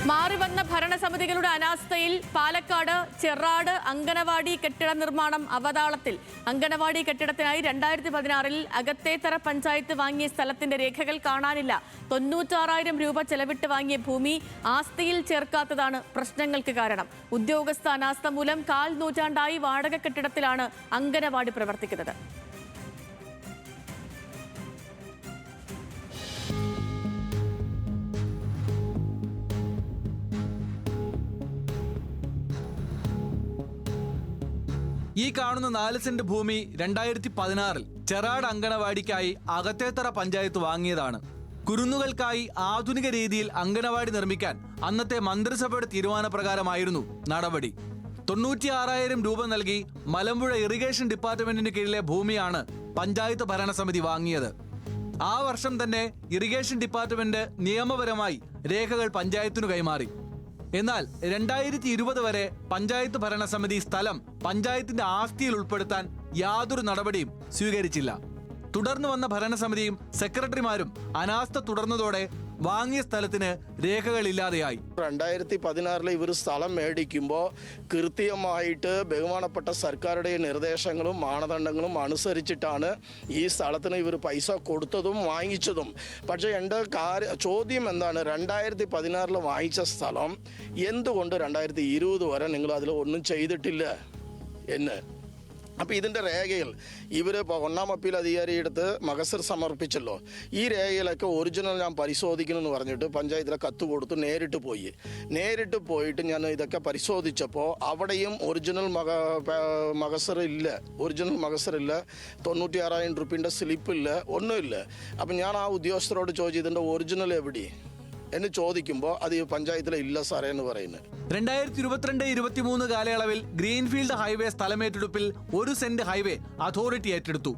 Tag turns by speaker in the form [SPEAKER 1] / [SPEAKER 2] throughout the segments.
[SPEAKER 1] മാറിവന്ന ഭരണസമിതികളുടെ അനാസ്ഥയിൽ പാലക്കാട് ചെറാട് അങ്കണവാടി കെട്ടിട നിർമ്മാണം അവതാളത്തിൽ. അങ്കണവാടി കെട്ടിടത്തിനായി 2016 അകത്തേത്തറ പഞ്ചായത്ത് വാങ്ങിയ സ്ഥലത്തിന്റെ രേഖകൾ കാണാനില്ല. 96,000 രൂപ ചെലവിട്ട് വാങ്ങിയ ഭൂമി ആസ്തിയിൽ ചേർക്കാത്തതാണ് പ്രശ്നങ്ങൾക്ക് കാരണം. ഉദ്യോഗസ്ഥ അനാസ്ഥ മൂലം 1/4 നൂറ്റാണ്ടായി വാടക കെട്ടിടത്തിലാണ് അങ്കണവാടി പ്രവർത്തിക്കുന്നത്.
[SPEAKER 2] ഈ കാണുന്ന 4 സെന്റ് ഭൂമി 2016 ചെറാട് അങ്കണവാടിക്കായി അകത്തേത്തറ പഞ്ചായത്ത് വാങ്ങിയതാണ്. കുരുന്നുകൾക്കായി ആധുനിക രീതിയിൽ അങ്കണവാടി നിർമ്മിക്കാൻ അന്നത്തെ മന്ത്രിസഭയുടെ തീരുമാനപ്രകാരമായിരുന്നു നടപടി. 96,000 രൂപ നൽകി മലമ്പുഴ ഇറിഗേഷൻ ഡിപ്പാർട്ട്മെന്റിന് കീഴിലെ ഭൂമിയാണ് പഞ്ചായത്ത് ഭരണസമിതി വാങ്ങിയത്. ആ വർഷം തന്നെ ഇറിഗേഷൻ ഡിപ്പാർട്ട്മെന്റ് നിയമപരമായി രേഖകൾ പഞ്ചായത്തിനു കൈമാറി. എന്നാൽ 2020 വരെ പഞ്ചായത്ത് ഭരണസമിതി സ്ഥലം പഞ്ചായത്തിന്റെ ആസ്തിയിൽ ഉൾപ്പെടുത്താൻ യാതൊരു നടപടിയും സ്വീകരിച്ചില്ല. തുടർന്ന് വന്ന ഭരണസമിതിയും സെക്രട്ടറിമാരും അനാസ്ഥ തുടർന്നതോടെ വാങ്ങിയ സ്ഥലത്തിന് രേഖകളില്ലാതെയായി.
[SPEAKER 3] 2016 ഇവർ സ്ഥലം മേടിക്കുമ്പോൾ കൃത്യമായിട്ട് ബഹുമാനപ്പെട്ട സർക്കാരുടെ നിർദ്ദേശങ്ങളും മാനദണ്ഡങ്ങളും അനുസരിച്ചിട്ടാണ് ഈ സ്ഥലത്തിന് ഇവർ പൈസ കൊടുത്തതും വാങ്ങിച്ചതും. പക്ഷേ എൻ്റെ ചോദ്യം എന്താണ്, 2016 വാങ്ങിച്ച സ്ഥലം എന്തുകൊണ്ട് 2020 വരെ നിങ്ങൾ അതിൽ ഒന്നും ചെയ്തിട്ടില്ല എന്ന്. അപ്പോൾ ഇതിൻ്റെ രേഖയിൽ ഇവർ ഇപ്പോൾ 1ാം അപ്പീൽ അധികാരിയെടുത്ത് മകസർ സമർപ്പിച്ചല്ലോ. ഈ രേഖയിലൊക്കെ ഒറിജിനൽ ഞാൻ പരിശോധിക്കണമെന്ന് പറഞ്ഞിട്ട് പഞ്ചായത്തിലെ കത്ത് കൊടുത്ത് നേരിട്ട് പോയിട്ട് ഞാൻ ഇതൊക്കെ പരിശോധിച്ചപ്പോൾ അവിടെയും ഒറിജിനൽ മകസറില്ല. 96,000 രൂപയുടെ സ്ലിപ്പില്ല, ഒന്നുമില്ല. അപ്പം ഞാൻ ആ ഉദ്യോഗസ്ഥരോട് ചോദിച്ചു, ഇതിൻ്റെ ഒറിജിനൽ എവിടെ എന്ന് ചോദിക്കുമ്പോൾ അത് പഞ്ചായത്തിലെ ഇല്ല സാറേ എന്ന് പറയുന്നത്.
[SPEAKER 2] 2022-23 കാലയളവിൽ ഗ്രീൻഫീൽഡ് ഹൈവേ സ്ഥലമേറ്റെടുപ്പിൽ 1 സെന്റ് ഹൈവേ അതോറിറ്റി ഏറ്റെടുത്തു.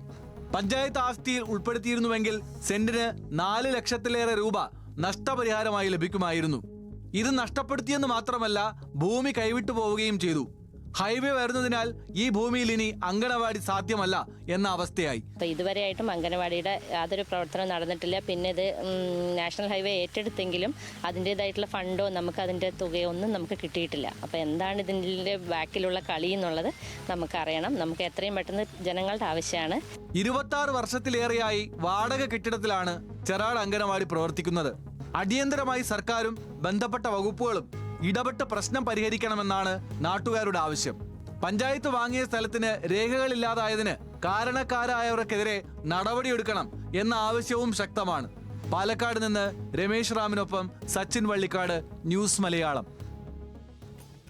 [SPEAKER 2] പഞ്ചായത്ത് ആസ്തിയിൽ ഉൾപ്പെടുത്തിയിരുന്നുവെങ്കിൽ സെന്റിന് 4 ലക്ഷത്തിലേറെ രൂപ നഷ്ടപരിഹാരമായി ലഭിക്കുമായിരുന്നു. ഇത് നഷ്ടപ്പെടുത്തിയെന്ന് മാത്രമല്ല, ഭൂമി കൈവിട്ടു പോവുകയും ചെയ്തു. ഹൈവേ വരുന്നതിനാൽ ഈ ഭൂമിയിൽ ഇനി അങ്കണവാടി സാധ്യമല്ല എന്ന അവസ്ഥയായി.
[SPEAKER 4] ഇതുവരെയായിട്ടും അങ്കണവാടിയുടെ യാതൊരു പ്രവർത്തനം നടന്നിട്ടില്ല. പിന്നെ ഇത് നാഷണൽ ഹൈവേ ഏറ്റെടുത്തെങ്കിലും അതിൻ്റെതായിട്ടുള്ള ഫണ്ടോ നമുക്ക് അതിൻ്റെ തുകയോ ഒന്നും നമുക്ക് കിട്ടിയിട്ടില്ല. അപ്പോൾ എന്താണ് ഇതിൻ്റെ ബാക്കിലുള്ള കളി എന്നുള്ളത് നമുക്കറിയണം. നമുക്ക് എത്രയും പെട്ടെന്ന് ജനങ്ങളുടെ ആവശ്യമാണ്.
[SPEAKER 2] 26 വർഷത്തിലേറെയായി വാടക കെട്ടിടത്തിലാണ് ചെറാട് അങ്കണവാടി പ്രവർത്തിക്കുന്നത്. അടിയന്തരമായി സർക്കാരും ബന്ധപ്പെട്ട വകുപ്പുകളും ഇടപെട്ട് പ്രശ്നം പരിഹരിക്കണമെന്നാണ് നാട്ടുകാരുടെ ആവശ്യം. പഞ്ചായത്ത് വാങ്ങിയ സ്ഥലത്തിന് രേഖകളില്ലാതായതിന് കാരണക്കാരായവർക്കെതിരെ നടപടിയെടുക്കണം എന്ന ആവശ്യവും ശക്തമാണ്. പാലക്കാട് നിന്ന് രമേശ് റാമിനൊപ്പം സച്ചിൻ വള്ളിക്കാട്, ന്യൂസ് മലയാളം.